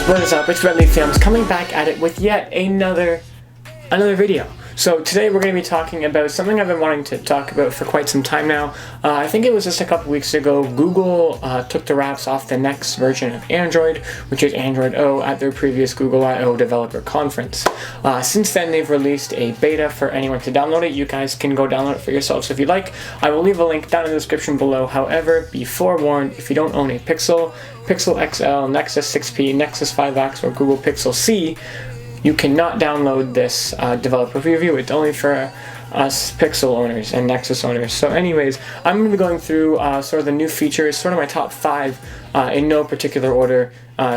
What is up? It's Redleaf Films coming back at it with yet another video. So today we're going to be talking about something I've been wanting to talk about for quite some time now. I think it was just a couple weeks ago, Google took the wraps off the next version of Android, which is Android O, at their previous Google I/O developer conference. Since then they've released a beta for anyone to download it. You guys can go download it for yourselves if you like. I will leave a link down in the description below. However, be forewarned, if you don't own a Pixel XL, Nexus 6P, Nexus 5X, or Google Pixel C, you cannot download this developer review. It's only for us Pixel owners and Nexus owners. So anyways, I'm going to be going through sort of the new features, sort of my top 5 in no particular order,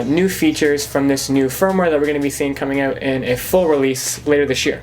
new features from this new firmware that we're going to be seeing coming out in a full release later this year.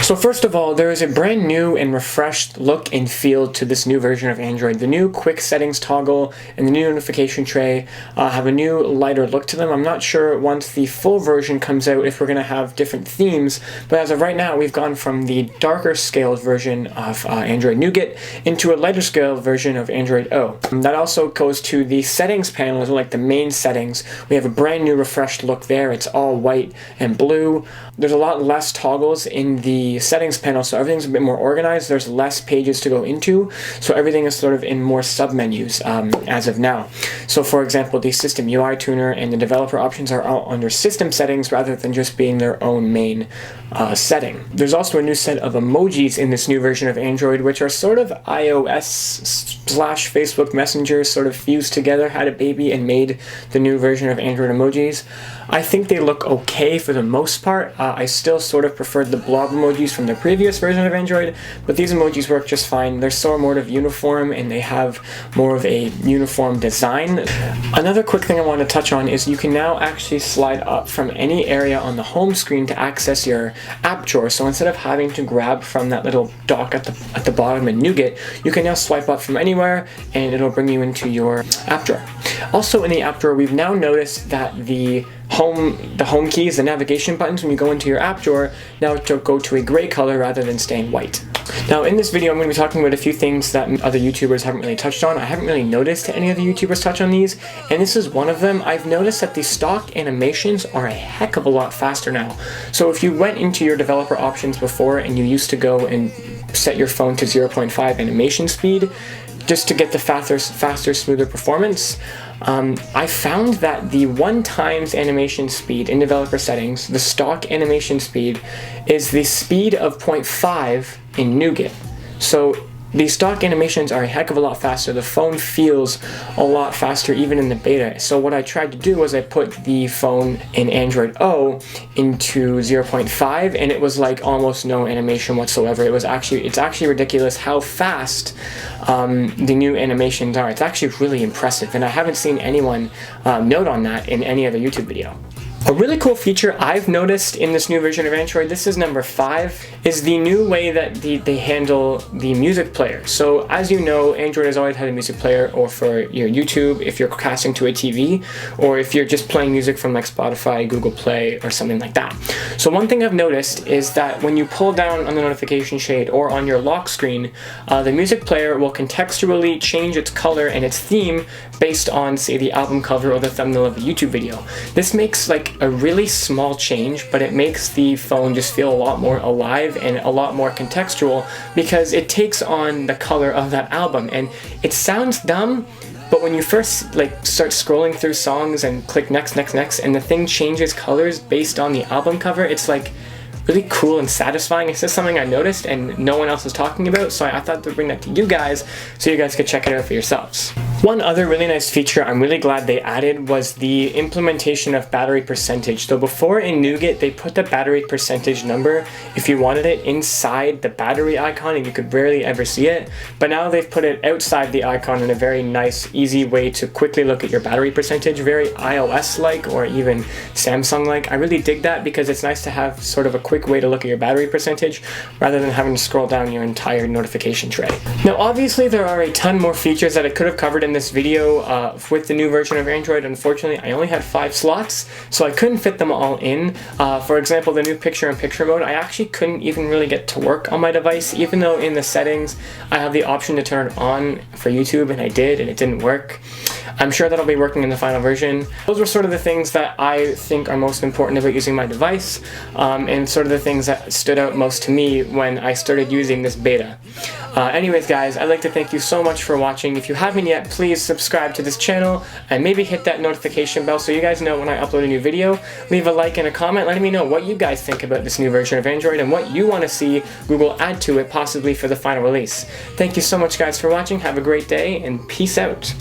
So first of all, there is a brand new and refreshed look and feel to this new version of Android. The new quick settings toggle and the new notification tray have a new lighter look to them. I'm not sure once the full version comes out if we're going to have different themes, but as of right now we've gone from the darker scaled version of Android Nougat into a lighter scaled version of Android O. That also goes to the settings panel, as well, like the main settings. We have a brand new refreshed look there. It's all white and blue. There's a lot less toggles in the settings panel, so everything's a bit more organized. There's less pages to go into, so everything is sort of in more submenus as of now. So for example, the System UI Tuner and the developer options are all under system settings rather than just being their own main setting. There's also a new set of emojis in this new version of Android, which are sort of iOS/Facebook Messenger sort of fused together, had a baby and made the new version of Android emojis. I think they look okay for the most part. I still sort of preferred the blob emojis from the previous version of Android, but these emojis work just fine. They're sort of uniform and they have more of a uniform design. Another quick thing I want to touch on is you can now actually slide up from any area on the home screen to access your app drawer. So instead of having to grab from that little dock at the bottom in Nougat, you can now swipe up from anywhere and it'll bring you into your app drawer. Also in the app drawer, we've now noticed that the home keys, the navigation buttons, when you go into your app drawer, now go to a gray color rather than staying white. Now in this video I'm going to be talking about a few things that other YouTubers haven't really touched on. I haven't really noticed any other YouTubers touch on these, and this is one of them. I've noticed that the stock animations are a heck of a lot faster now. So if you went into your developer options before and you used to go and set your phone to 0.5 animation speed just to get the faster, smoother performance, I found that the 1x animation speed in developer settings, the stock animation speed, is the speed of 0.5 in Nougat. So the stock animations are a heck of a lot faster. The phone feels a lot faster even in the beta. So what I tried to do was I put the phone in Android O into 0.5 and it was like almost no animation whatsoever. It's actually ridiculous how fast the new animations are. It's actually really impressive, and I haven't seen anyone note on that in any other YouTube video. A really cool feature I've noticed in this new version of Android, this is number 5, is the new way that they handle the music player. So as you know, Android has always had a music player, or for your YouTube if you're casting to a TV, or if you're just playing music from like Spotify, Google Play, or something like that. So one thing I've noticed is that when you pull down on the notification shade or on your lock screen, the music player will contextually change its color and its theme based on, say, the album cover or the thumbnail of a YouTube video. This makes like a really small change, but it makes the phone just feel a lot more alive and a lot more contextual because it takes on the color of that album. And it sounds dumb, but when you first start scrolling through songs and click next, and the thing changes colors based on the album cover, it's like really cool and satisfying. It's just something I noticed and no one else is talking about, so I thought to bring that to you guys so you guys could check it out for yourselves. One other really nice feature I'm really glad they added was the implementation of battery percentage. So before in Nougat, they put the battery percentage number, if you wanted it, inside the battery icon and you could barely ever see it. But now they've put it outside the icon in a very nice, easy way to quickly look at your battery percentage, very iOS-like or even Samsung-like. I really dig that because it's nice to have sort of a quick way to look at your battery percentage rather than having to scroll down your entire notification tray. Now obviously there are a ton more features that I could have covered in this video with the new version of Android. Unfortunately, I only had 5 slots, so I couldn't fit them all in. For example, the new picture-in-picture mode, I actually couldn't even really get to work on my device, even though in the settings I have the option to turn it on for YouTube, and I did, and it didn't work. I'm sure that'll be working in the final version. Those were sort of the things that I think are most important about using my device, and sort of the things that stood out most to me when I started using this beta. Anyways guys, I'd like to thank you so much for watching. If you haven't yet, please subscribe to this channel and maybe hit that notification bell so you guys know when I upload a new video. Leave a like and a comment letting me know what you guys think about this new version of Android and what you want to see Google add to it possibly for the final release. Thank you so much guys for watching, have a great day, and peace out.